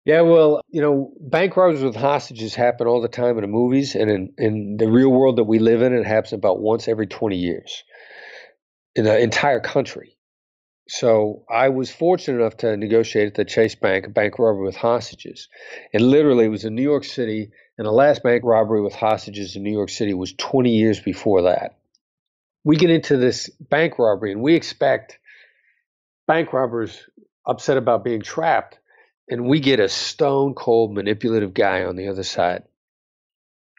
Yeah, well, bank robberies with hostages happen all the time in the movies, and in the real world that we live in, it happens about once every 20 years in the entire country. So I was fortunate enough to negotiate at the Chase Bank, a bank robbery with hostages. And literally it was in New York City, and the last bank robbery with hostages in New York City was 20 years before that. We get into this bank robbery, and we expect bank robbers upset about being trapped, and we get a stone-cold manipulative guy on the other side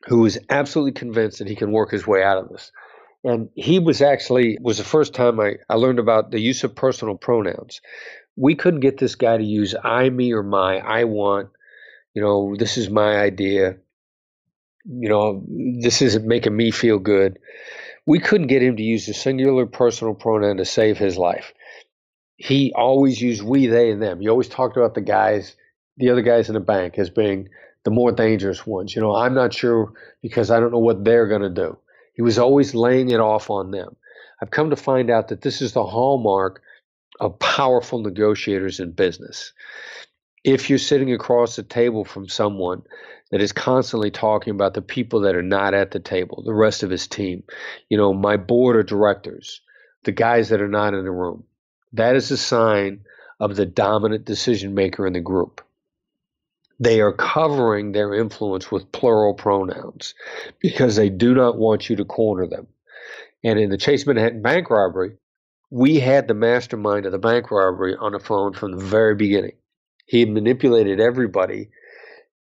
who is absolutely convinced that he can work his way out of this. And he was the first time I learned about the use of personal pronouns. We couldn't get this guy to use I, me, or my, I want, this is my idea, this isn't making me feel good. We couldn't get him to use a singular personal pronoun to save his life. He always used we, they, and them. He always talked about the other guys in the bank as being the more dangerous ones. I'm not sure because I don't know what they're going to do. He was always laying it off on them. I've come to find out that this is the hallmark of powerful negotiators in business. If you're sitting across the table from someone that is constantly talking about the people that are not at the table, the rest of his team, my board of directors, the guys that are not in the room, that is a sign of the dominant decision maker in the group. They are covering their influence with plural pronouns because they do not want you to corner them. And in the Chase Manhattan bank robbery, we had the mastermind of the bank robbery on the phone from the very beginning. He had manipulated everybody,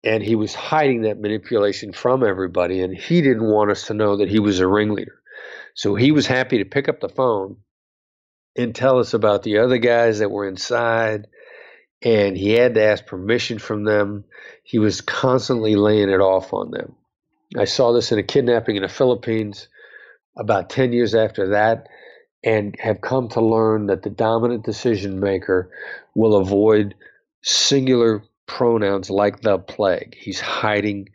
and he was hiding that manipulation from everybody, and he didn't want us to know that he was a ringleader. So he was happy to pick up the phone and tell us about the other guys that were inside, and he had to ask permission from them. He was constantly laying it off on them. I saw this in a kidnapping in the Philippines about 10 years after that, and have come to learn that the dominant decision maker will avoid singular pronouns like the plague. He's hiding,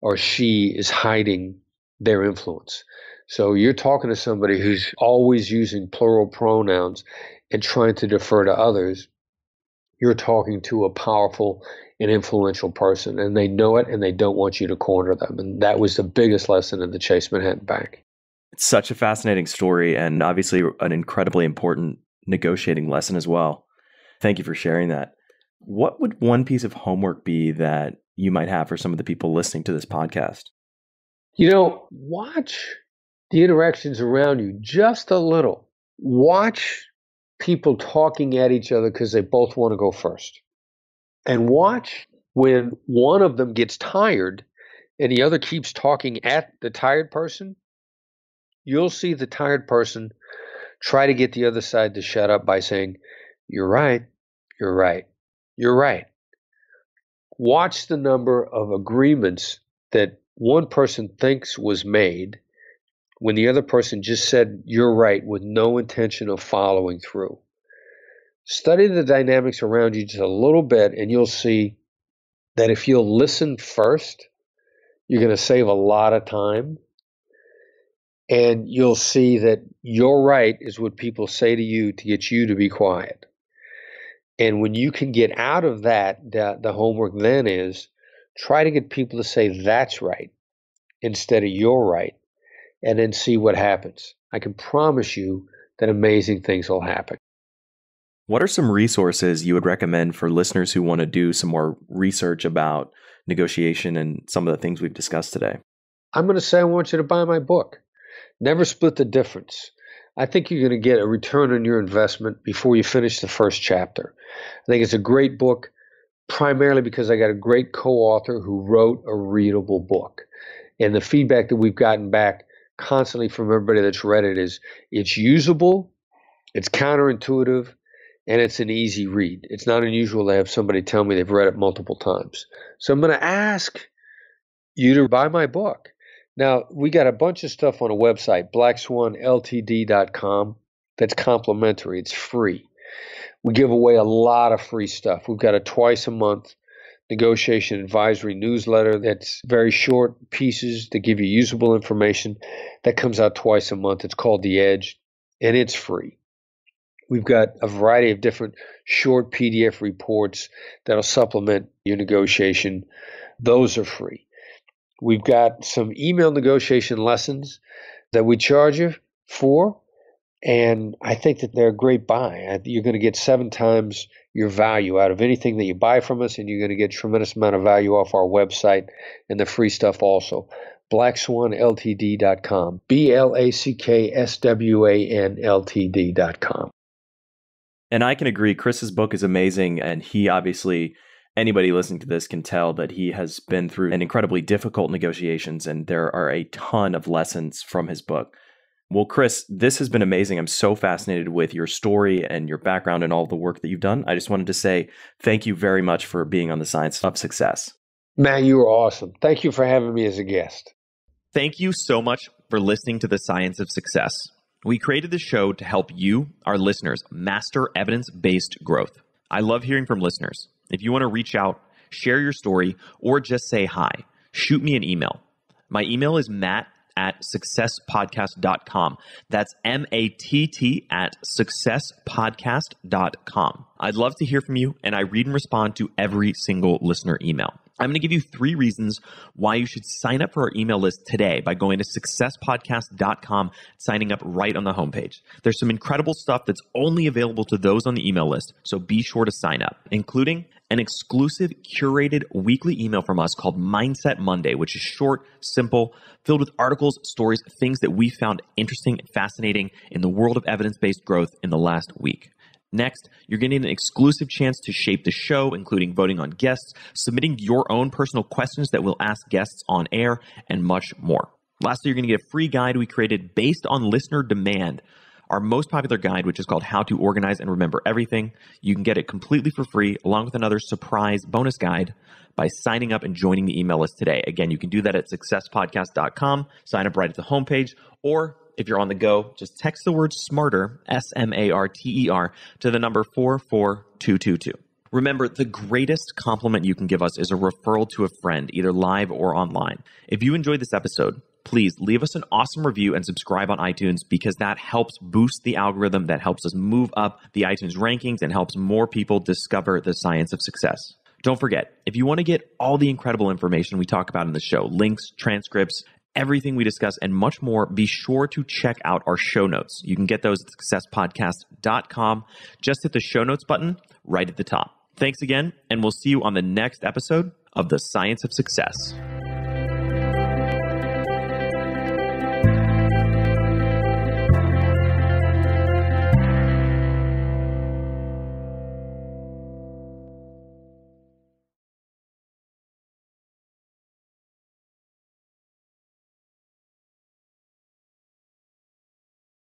or she is hiding, their influence. So you're talking to somebody who's always using plural pronouns and trying to defer to others. You're talking to a powerful and influential person, and they know it, and they don't want you to corner them. And that was the biggest lesson in the Chase Manhattan Bank. It's such a fascinating story, and obviously an incredibly important negotiating lesson as well. Thank you for sharing that. What would one piece of homework be that you might have for some of the people listening to this podcast? Watch the interactions around you just a little. Watch people talking at each other because they both want to go first. And watch when one of them gets tired and the other keeps talking at the tired person, you'll see the tired person try to get the other side to shut up by saying, "You're right, you're right, you're right." Watch the number of agreements that one person thinks was made when the other person just said, "You're right," with no intention of following through. Study the dynamics around you just a little bit, and you'll see that if you'll listen first, you're going to save a lot of time. And you'll see that "you're right" is what people say to you to get you to be quiet. And when you can get out of that, the homework then is try to get people to say "that's right" instead of "you're right," and then see what happens. I can promise you that amazing things will happen. What are some resources you would recommend for listeners who want to do some more research about negotiation and some of the things we've discussed today? I'm going to say I want you to buy my book, Never Split the Difference. I think you're going to get a return on your investment before you finish the first chapter. I think it's a great book, primarily because I got a great co-author who wrote a readable book. And the feedback that we've gotten back constantly from everybody that's read it is it's usable, it's counterintuitive, and it's an easy read. It's not unusual to have somebody tell me they've read it multiple times. So I'm going to ask you to buy my book. Now, we got a bunch of stuff on a website, blackswanltd.com, that's complimentary. It's free. We give away a lot of free stuff. We've got a twice-a-month negotiation advisory newsletter that's very short pieces that give you usable information. That comes out twice a month. It's called The Edge, and it's free. We've got a variety of different short PDF reports that'll supplement your negotiation. Those are free. We've got some email negotiation lessons that we charge you for, and I think that they're a great buy. You're going to get 7 times your value out of anything that you buy from us, and you're going to get a tremendous amount of value off our website and the free stuff also. blackswanltd.com, BLACKSWANLTD.com. And I can agree, Chris's book is amazing, and he obviously, anybody listening to this can tell that he has been through an incredibly difficult negotiations, and there are a ton of lessons from his book. Well, Chris, this has been amazing. I'm so fascinated with your story and your background and all the work that you've done. I just wanted to say thank you very much for being on the Science of Success. Matt, you were awesome. Thank you for having me as a guest. Thank you so much for listening to the Science of Success. We created this show to help you, our listeners, master evidence-based growth. I love hearing from listeners. If you want to reach out, share your story, or just say hi, shoot me an email. My email is matt@successpodcast.com. That's matt@successpodcast.com. I'd love to hear from you, and I read and respond to every single listener email. I'm going to give you 3 reasons why you should sign up for our email list today by going to successpodcast.com, signing up right on the homepage. There's some incredible stuff that's only available to those on the email list, so be sure to sign up, including an exclusive curated weekly email from us called Mindset Monday, which is short, simple, filled with articles, stories, things that we found interesting and fascinating in the world of evidence-based growth in the last week. Next, you're getting an exclusive chance to shape the show, including voting on guests, submitting your own personal questions that we'll ask guests on air, and much more. Lastly, you're going to get a free guide we created based on listener demand, our most popular guide, which is called How to Organize and Remember Everything. You can get it completely for free, along with another surprise bonus guide by signing up and joining the email list today. Again, you can do that at successpodcast.com, sign up right at the homepage, or if you're on the go, just text the word SMARTER, SMARTER, to the number 44222. Remember, the greatest compliment you can give us is a referral to a friend, either live or online. If you enjoyed this episode, please leave us an awesome review and subscribe on iTunes, because that helps boost the algorithm, that helps us move up the iTunes rankings, and helps more people discover the science of success. Don't forget, if you want to get all the incredible information we talk about in the show, links, transcripts, everything we discuss, and much more, be sure to check out our show notes. You can get those at successpodcast.com. Just hit the show notes button right at the top. Thanks again, and we'll see you on the next episode of The Science of Success.